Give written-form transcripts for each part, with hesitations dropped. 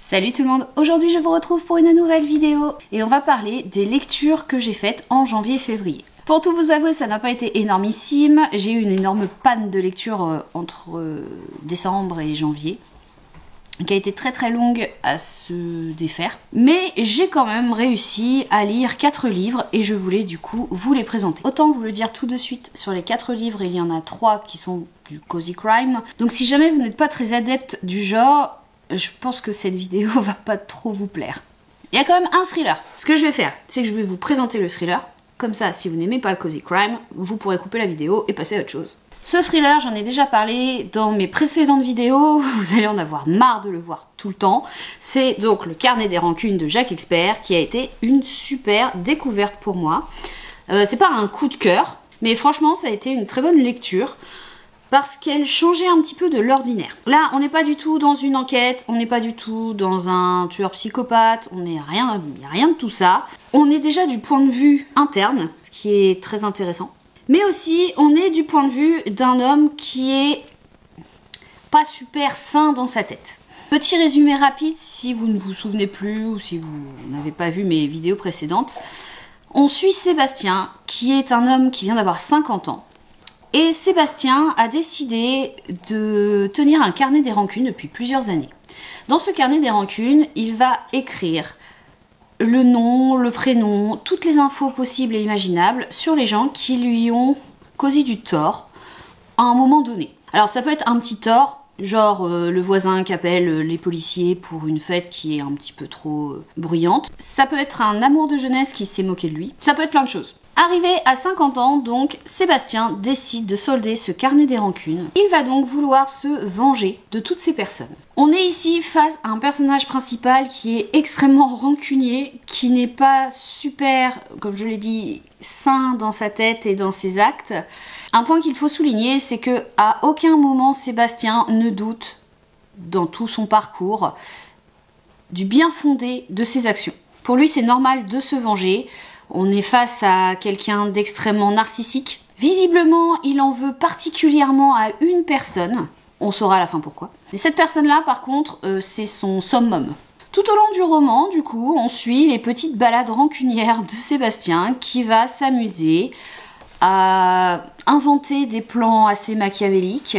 Salut tout le monde, aujourd'hui je vous retrouve pour une nouvelle vidéo et on va parler des lectures que j'ai faites en janvier et février. Pour tout vous avouer, ça n'a pas été énormissime, j'ai eu une énorme panne de lecture entre décembre et janvier, qui a été très longue à se défaire. Mais j'ai quand même réussi à lire 4 livres et je voulais du coup vous les présenter. Autant vous le dire tout de suite, sur les 4 livres, il y en a 3 qui sont du cozy crime. Donc si jamais vous n'êtes pas très adepte du genre, je pense que cette vidéo va pas trop vous plaire. Il y a quand même un thriller. Ce que je vais faire, c'est que je vais vous présenter le thriller. Comme ça, si vous n'aimez pas le cozy crime, vous pourrez couper la vidéo et passer à autre chose. Ce thriller, j'en ai déjà parlé dans mes précédentes vidéos, vous allez en avoir marre de le voir tout le temps. C'est donc Le Carnet des rancunes de Jacques Expert, qui a été une super découverte pour moi. C'est pas un coup de cœur, mais franchement, ça a été une très bonne lecture, parce qu'elle changeait un petit peu de l'ordinaire. Là, on n'est pas du tout dans une enquête, on n'est pas du tout dans un tueur psychopathe, il n'y a rien de tout ça. On est déjà du point de vue interne, ce qui est très intéressant. Mais aussi, on est du point de vue d'un homme qui est pas super sain dans sa tête. Petit résumé rapide, si vous ne vous souvenez plus ou si vous n'avez pas vu mes vidéos précédentes. On suit Sébastien, qui est un homme qui vient d'avoir 50 ans. Et Sébastien a décidé de tenir un carnet des rancunes depuis plusieurs années. Dans ce carnet des rancunes, il va écrire le nom, le prénom, toutes les infos possibles et imaginables sur les gens qui lui ont causé du tort à un moment donné. Alors ça peut être un petit tort, genre le voisin qui appelle les policiers pour une fête qui est un petit peu trop bruyante. Ça peut être un amour de jeunesse qui s'est moqué de lui. Ça peut être plein de choses. Arrivé à 50 ans, donc, Sébastien décide de solder ce carnet des rancunes. Il va donc vouloir se venger de toutes ces personnes. On est ici face à un personnage principal qui est extrêmement rancunier, qui n'est pas super, comme je l'ai dit, sain dans sa tête et dans ses actes. Un point qu'il faut souligner, c'est que à aucun moment Sébastien ne doute, dans tout son parcours, du bien fondé de ses actions. Pour lui, c'est normal de se venger. On est face à quelqu'un d'extrêmement narcissique. Visiblement, il en veut particulièrement à une personne. On saura à la fin pourquoi. Et cette personne-là, par contre, c'est son summum. Tout au long du roman, du coup, on suit les petites balades rancunières de Sébastien qui va s'amuser à inventer des plans assez machiavéliques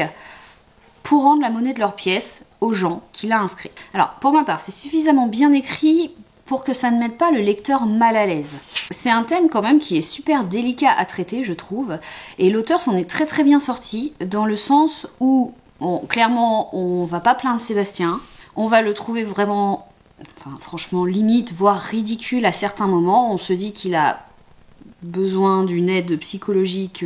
pour rendre la monnaie de leur pièce aux gens qu'il a inscrits. Alors, pour ma part, c'est suffisamment bien écrit pour que ça ne mette pas le lecteur mal à l'aise. C'est un thème quand même qui est super délicat à traiter, je trouve, et l'auteur s'en est très bien sorti, dans le sens où, clairement, on va pas plaindre Sébastien, on va le trouver vraiment, franchement, limite, voire ridicule à certains moments. On se dit qu'il a besoin d'une aide psychologique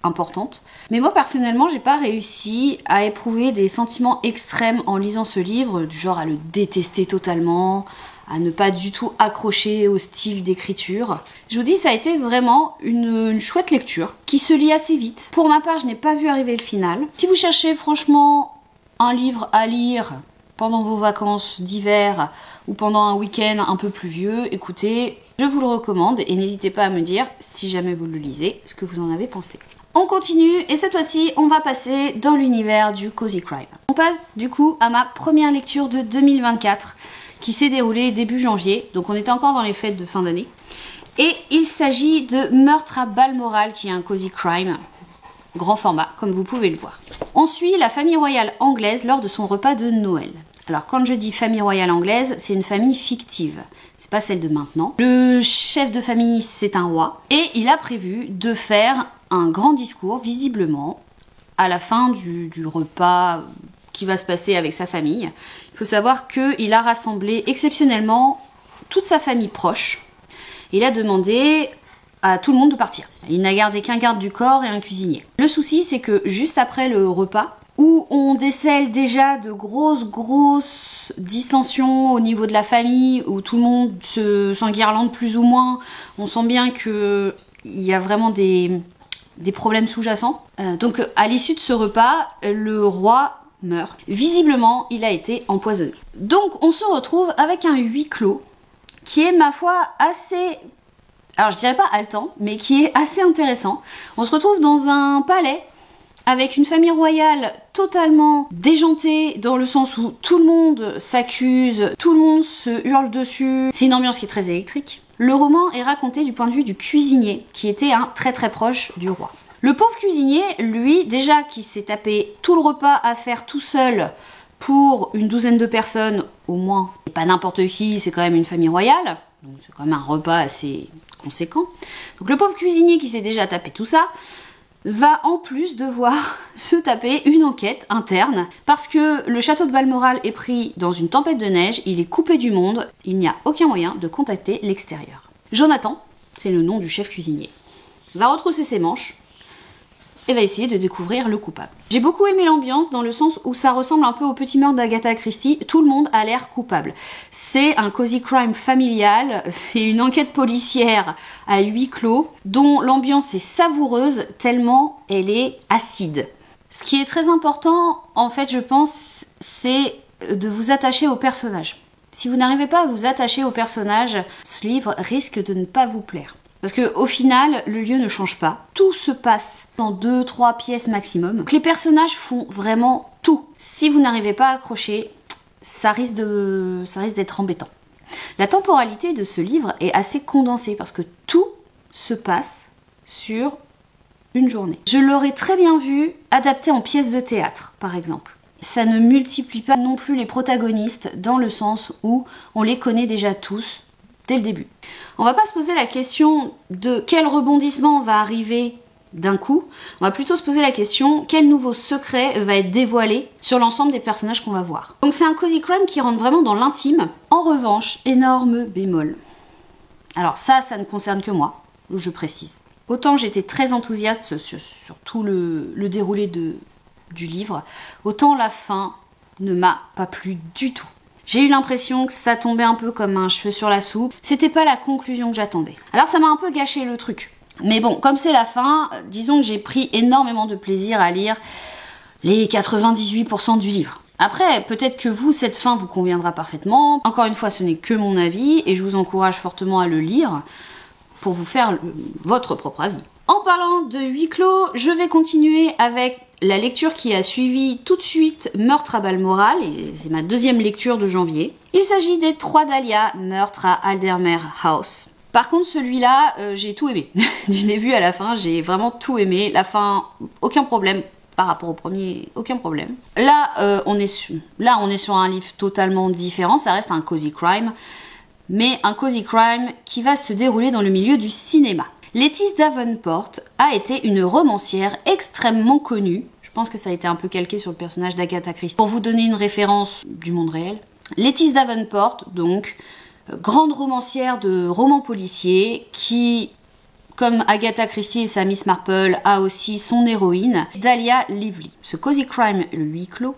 importante. Mais moi, personnellement, j'ai pas réussi à éprouver des sentiments extrêmes en lisant ce livre, du genre à le détester totalement, à ne pas du tout accrocher au style d'écriture. Je vous dis, ça a été vraiment une chouette lecture, qui se lit assez vite. Pour ma part, je n'ai pas vu arriver le final. Si vous cherchez franchement un livre à lire pendant vos vacances d'hiver ou pendant un week-end un peu pluvieux, écoutez, je vous le recommande et n'hésitez pas à me dire, si jamais vous le lisez, ce que vous en avez pensé. On continue et cette fois-ci, on va passer dans l'univers du cozy crime. On passe du coup à ma première lecture de 2024, qui s'est déroulé début janvier, donc on était encore dans les fêtes de fin d'année. Et il s'agit de Meurtre à Balmoral, qui est un cozy crime, grand format, comme vous pouvez le voir. On suit la famille royale anglaise lors de son repas de Noël. Alors quand je dis famille royale anglaise, c'est une famille fictive, c'est pas celle de maintenant. Le chef de famille, c'est un roi, et il a prévu de faire un grand discours, visiblement, à la fin du repas qui va se passer avec sa famille. Il faut savoir qu'il a rassemblé exceptionnellement toute sa famille proche. Il a demandé à tout le monde de partir. Il n'a gardé qu'un garde du corps et un cuisinier. Le souci, c'est que juste après le repas, où on décèle déjà de grosses dissensions au niveau de la famille, où tout le monde s'enguirlande plus ou moins, on sent bien qu'il y a vraiment des problèmes sous-jacents. Donc à l'issue de ce repas, le roi meurt. Visiblement, il a été empoisonné. Donc on se retrouve avec un huis clos qui est, ma foi, assez... Alors je dirais pas haletant, mais qui est assez intéressant. On se retrouve dans un palais avec une famille royale totalement déjantée, dans le sens où tout le monde s'accuse, tout le monde se hurle dessus. C'est une ambiance qui est très électrique. Le roman est raconté du point de vue du cuisinier, qui était un très très proche du roi. Le pauvre cuisinier, lui, déjà qui s'est tapé tout le repas à faire tout seul pour une douzaine de personnes au moins, et pas n'importe qui, c'est quand même une famille royale, donc c'est quand même un repas assez conséquent. Donc le pauvre cuisinier qui s'est déjà tapé tout ça, va en plus devoir se taper une enquête interne parce que le château de Balmoral est pris dans une tempête de neige, il est coupé du monde, il n'y a aucun moyen de contacter l'extérieur. Jonathan, c'est le nom du chef cuisinier, va retrousser ses manches et va essayer de découvrir le coupable. J'ai beaucoup aimé l'ambiance dans le sens où ça ressemble un peu au Petit meurtre d'Agatha Christie, tout le monde a l'air coupable. C'est un cozy crime familial, c'est une enquête policière à huis clos dont l'ambiance est savoureuse tellement elle est acide. Ce qui est très important, en fait, je pense, c'est de vous attacher au personnage. Si vous n'arrivez pas à vous attacher au personnage, ce livre risque de ne pas vous plaire. Parce que au final, le lieu ne change pas. Tout se passe dans 2-3 pièces maximum. Donc les personnages font vraiment tout. Si vous n'arrivez pas à accrocher, ça risque d'être embêtant. La temporalité de ce livre est assez condensée parce que tout se passe sur une journée. Je l'aurais très bien vu adapté en pièce de théâtre, par exemple. Ça ne multiplie pas non plus les protagonistes dans le sens où on les connaît déjà tous dès le début. On va pas se poser la question de quel rebondissement va arriver d'un coup, on va plutôt se poser la question quel nouveau secret va être dévoilé sur l'ensemble des personnages qu'on va voir. Donc c'est un cozy crime qui rentre vraiment dans l'intime. En revanche, énorme bémol. Alors ça ne concerne que moi, je précise. Autant j'étais très enthousiaste sur tout le déroulé du livre, autant la fin ne m'a pas plu du tout. J'ai eu l'impression que ça tombait un peu comme un cheveu sur la soupe. C'était pas la conclusion que j'attendais. Alors ça m'a un peu gâché le truc. Mais bon, comme c'est la fin, disons que j'ai pris énormément de plaisir à lire les 98% du livre. Après, peut-être que vous, cette fin vous conviendra parfaitement. Encore une fois, ce n'est que mon avis et je vous encourage fortement à le lire pour vous faire votre propre avis. En parlant de huis clos, je vais continuer avec la lecture qui a suivi tout de suite Meurtre à Balmoral, et c'est ma deuxième lecture de janvier. Il s'agit des 3 Dahlia, Meurtre à Aldermere House. Par contre, celui-là, j'ai tout aimé. Du début à la fin, j'ai vraiment tout aimé. La fin, aucun problème. Par rapport au premier, aucun problème. Là, on est sur un livre totalement différent. Ça reste un cozy crime. Mais un cozy crime qui va se dérouler dans le milieu du cinéma. Lettice Davenport a été une romancière extrêmement connue. Je pense que ça a été un peu calqué sur le personnage d'Agatha Christie. Pour vous donner une référence du monde réel. Lettice Davenport, donc, grande romancière de romans policiers qui, comme Agatha Christie et sa Miss Marple, a aussi son héroïne, Dahlia Lively. Ce cozy crime, le huis clos,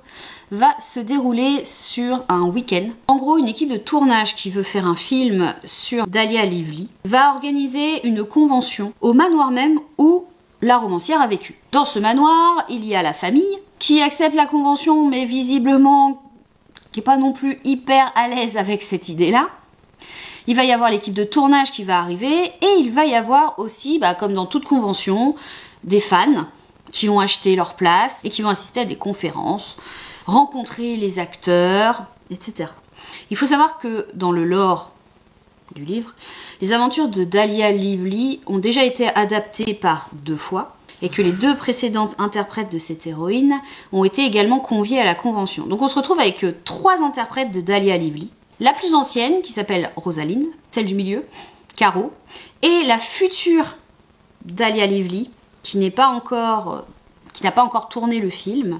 va se dérouler sur un week-end. En gros, une équipe de tournage qui veut faire un film sur Dahlia Lively va organiser une convention au manoir même où la romancière a vécu. Dans ce manoir, il y a la famille qui accepte la convention, mais visiblement qui n'est pas non plus hyper à l'aise avec cette idée-là. Il va y avoir l'équipe de tournage qui va arriver et il va y avoir aussi, comme dans toute convention, des fans qui ont acheté leur place et qui vont assister à des conférences, rencontrer les acteurs, etc. Il faut savoir que dans le lore du livre, les aventures de Dahlia Lively ont déjà été adaptées par 2 fois et que les 2 précédentes interprètes de cette héroïne ont été également conviées à la convention. Donc on se retrouve avec 3 interprètes de Dahlia Lively. La plus ancienne, qui s'appelle Rosalind, celle du milieu, Caro, et la future Dahlia Lively, qui n'a pas encore tourné le film,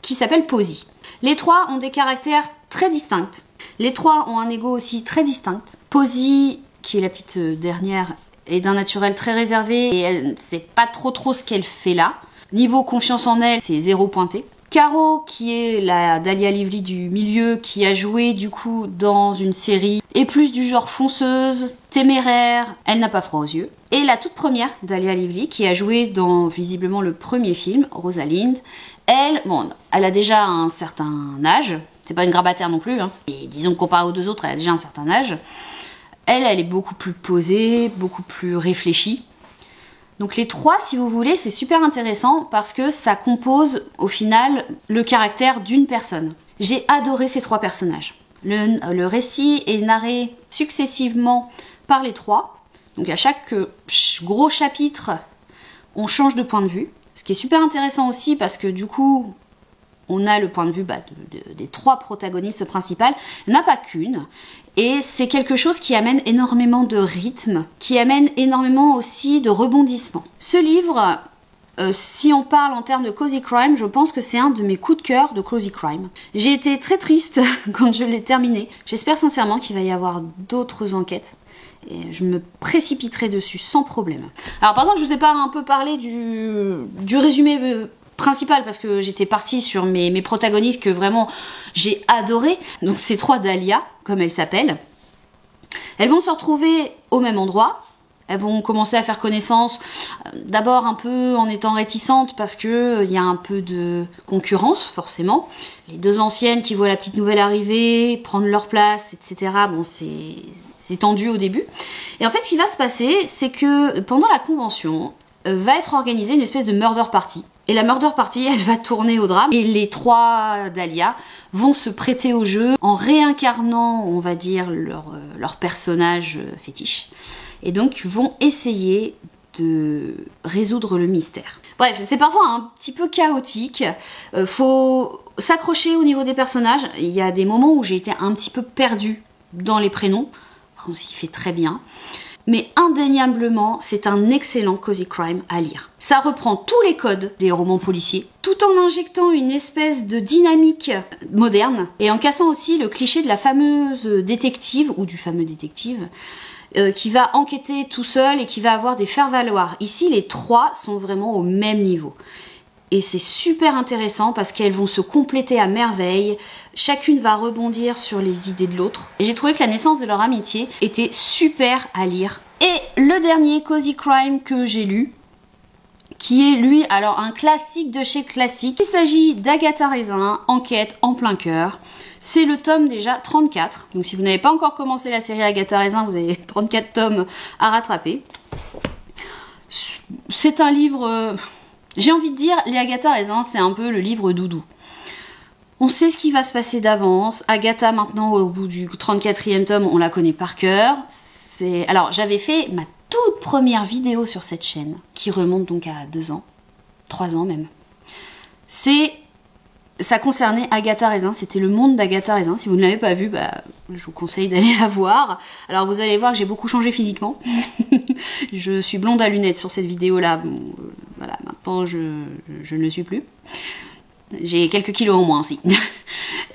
qui s'appelle Posy. Les 3 ont des caractères très distincts. Les 3 ont un ego aussi très distinct. Posy, qui est la petite dernière, est d'un naturel très réservé et elle ne sait pas trop ce qu'elle fait là. Niveau confiance en elle, c'est 0 pointé. Caro, qui est la Dahlia Lively du milieu, qui a joué du coup dans une série, est plus du genre fonceuse, téméraire, elle n'a pas froid aux yeux. Et la toute première, Dahlia Lively, qui a joué dans visiblement le premier film, Rosalind, elle a déjà un certain âge, c'est pas une grabataire non plus, et disons que comparé aux 2 autres, elle a déjà un certain âge. Elle est beaucoup plus posée, beaucoup plus réfléchie. Donc les trois, si vous voulez, c'est super intéressant parce que ça compose au final le caractère d'une personne. J'ai adoré ces trois personnages. Le récit est narré successivement par les trois. Donc à chaque gros chapitre, on change de point de vue. Ce qui est super intéressant aussi parce que du coup, on a le point de vue des trois protagonistes principales. Il n'y en a pas qu'une. Et c'est quelque chose qui amène énormément de rythme, qui amène énormément aussi de rebondissements. Ce livre, si on parle en termes de cozy crime, je pense que c'est un de mes coups de cœur de cozy crime. J'ai été très triste quand je l'ai terminé. J'espère sincèrement qu'il va y avoir d'autres enquêtes. Et je me précipiterai dessus sans problème. Alors par contre, je vous ai pas un peu parlé du résumé principal parce que j'étais partie sur mes protagonistes que vraiment j'ai adoré. Donc ces trois Dahlia, comme elles s'appellent. Elles vont se retrouver au même endroit. Elles vont commencer à faire connaissance, d'abord un peu en étant réticentes parce que il y a un peu de concurrence forcément. Les deux anciennes qui voient la petite nouvelle arriver, prendre leur place, etc. Bon, c'est tendu au début. Et en fait, ce qui va se passer, c'est que pendant la convention, va être organisée une espèce de murder party. Et la murder party, elle va tourner au drame. Et les trois Dahlia vont se prêter au jeu en réincarnant, on va dire, leur personnage fétiche. Et donc vont essayer de résoudre le mystère. Bref, c'est parfois un petit peu chaotique. Faut s'accrocher au niveau des personnages. Il y a des moments où j'ai été un petit peu perdue dans les prénoms. On s'y fait très bien. Mais indéniablement, c'est un excellent cozy crime à lire. Ça reprend tous les codes des romans policiers, tout en injectant une espèce de dynamique moderne, et en cassant aussi le cliché de la fameuse détective, ou du fameux détective, qui va enquêter tout seul et qui va avoir des faire-valoir. Ici, les trois sont vraiment au même niveau. Et c'est super intéressant parce qu'elles vont se compléter à merveille. Chacune va rebondir sur les idées de l'autre. Et j'ai trouvé que la naissance de leur amitié était super à lire. Et le dernier cozy crime que j'ai lu, qui est lui, alors un classique de chez classique. Il s'agit d'Agatha Raisin, Enquête en plein cœur. C'est le tome déjà 34. Donc si vous n'avez pas encore commencé la série Agatha Raisin, vous avez 34 tomes à rattraper. C'est un livre... J'ai envie de dire, les Agatha Raisin, c'est un peu le livre doudou. On sait ce qui va se passer d'avance. Agatha, maintenant, au bout du 34e tome, on la connaît par cœur. Alors, j'avais fait ma toute première vidéo sur cette chaîne, qui remonte donc à 2 ans, 3 ans même. Ça concernait Agatha Raisin, c'était le monde d'Agatha Raisin. Si vous ne l'avez pas vu, je vous conseille d'aller la voir. Alors vous allez voir que j'ai beaucoup changé physiquement. Je suis blonde à lunettes sur cette vidéo-là. Bon, voilà, maintenant je ne le suis plus. J'ai quelques kilos en moins aussi.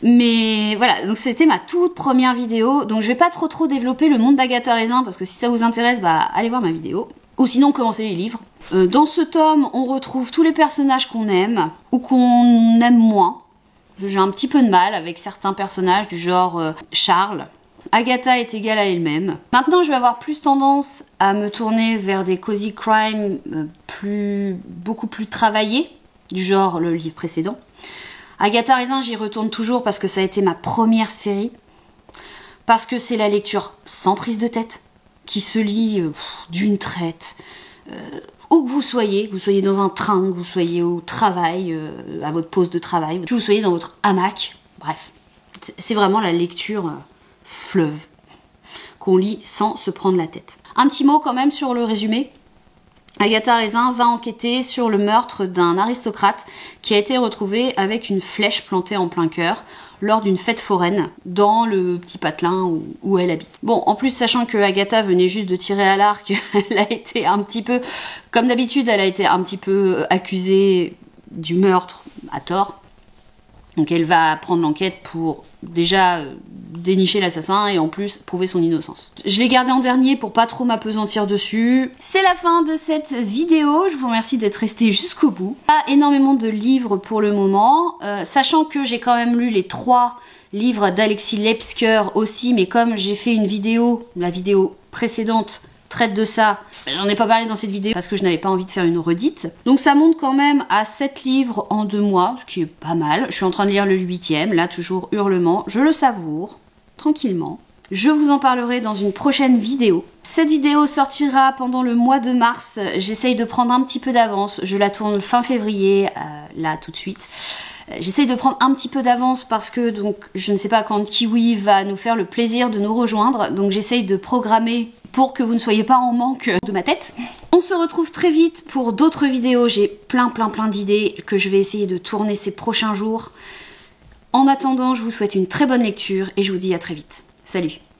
Mais voilà, donc c'était ma toute première vidéo. Donc je vais pas trop développer le monde d'Agatha Raisin, parce que si ça vous intéresse, allez voir ma vidéo. Ou sinon, commencez les livres. Dans ce tome, on retrouve tous les personnages qu'on aime, ou qu'on aime moins. J'ai un petit peu de mal avec certains personnages du genre Charles. Agatha est égale à elle-même. Maintenant, je vais avoir plus tendance à me tourner vers des cozy crime beaucoup plus travaillés, du genre le livre précédent. Agatha Raisin, j'y retourne toujours parce que ça a été ma première série. Parce que c'est la lecture sans prise de tête, qui se lit d'une traite. Où que vous soyez dans un train, que vous soyez au travail, à votre pause de travail, que vous soyez dans votre hamac, bref. C'est vraiment la lecture fleuve qu'on lit sans se prendre la tête. Un petit mot quand même sur le résumé. Agatha Raisin va enquêter sur le meurtre d'un aristocrate qui a été retrouvé avec une flèche plantée en plein cœur lors d'une fête foraine dans le petit patelin où elle habite. Bon, en plus, sachant que Agatha venait juste de tirer à l'arc, elle a été un petit peu, comme d'habitude, elle a été un petit peu accusée du meurtre à tort. Donc elle va prendre l'enquête pour déjà dénicher l'assassin et en plus prouver son innocence. Je l'ai gardé en dernier pour pas trop m'apesantir dessus. C'est la fin de cette vidéo, je vous remercie d'être resté jusqu'au bout. Pas énormément de livres pour le moment, sachant que j'ai quand même lu les 3 livres d'Alexis Lepsker aussi, mais comme j'ai fait une vidéo, la vidéo précédente traite de ça, j'en ai pas parlé dans cette vidéo parce que je n'avais pas envie de faire une redite. Donc ça monte quand même à 7 livres en 2 mois, ce qui est pas mal. Je suis en train de lire le 8e, là toujours Hurlement, je le savoure, tranquillement. Je vous en parlerai dans une prochaine vidéo. Cette vidéo sortira pendant le mois de mars. J'essaye de prendre un petit peu d'avance. Je la tourne fin février, là tout de suite. J'essaye de prendre un petit peu d'avance parce que donc je ne sais pas quand Kiwi va nous faire le plaisir de nous rejoindre. Donc j'essaye de programmer pour que vous ne soyez pas en manque de ma tête. On se retrouve très vite pour d'autres vidéos. J'ai plein d'idées que je vais essayer de tourner ces prochains jours. En attendant, je vous souhaite une très bonne lecture et je vous dis à très vite. Salut!